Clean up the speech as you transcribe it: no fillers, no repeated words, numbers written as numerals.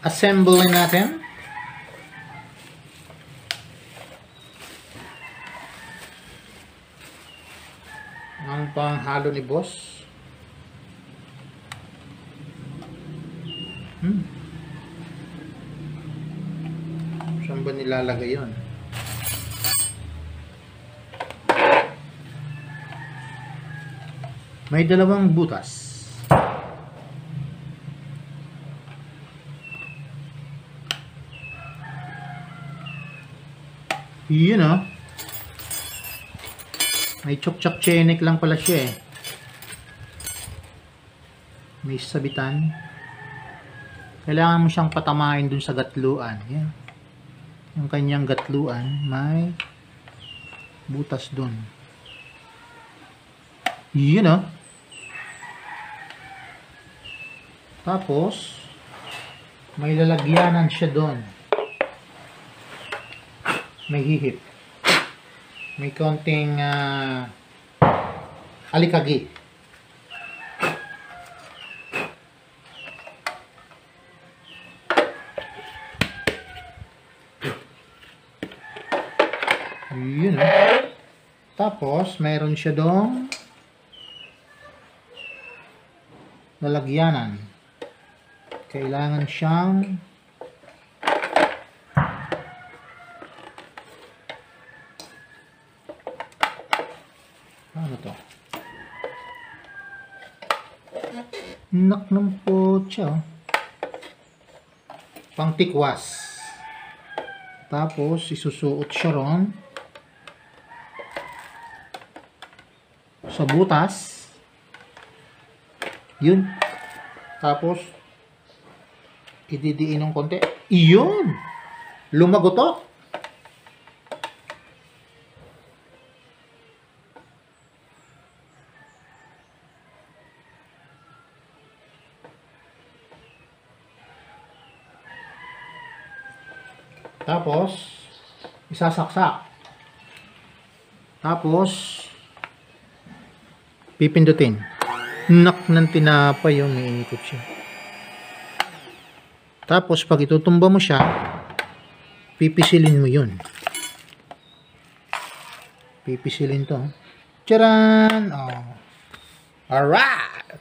Assemble natin. Ang panghalo ni boss. Saan ba nilalagay yun? May dalawang butas. Yun o. May chok-chok chenek lang pala siya eh. May sabitan. Kailangan mo siyang patamain dun sa gatluan. Yan. Yung kanyang gatluan, may butas dun. Yun o. Tapos, may lalagyanan siya dun. May hihip. May konting alikagi. Yun. Tapos, mayroon siya dong lalagyanan. Kailangan siyang ano to? Nak ng potsa. Pang tikwas. Tapos, isusuot siya ron sa butas. Yun. Tapos, ididiin ng konti. Iyon! Lumagotok! Tapos, isasaksak. Tapos, pipindutin. Nak ng tinapay yung naiikot siya. Tapos, pag itutumba mo siya, pipisilin mo yun. Pipisilin to. Tcharan! Oh. Alright!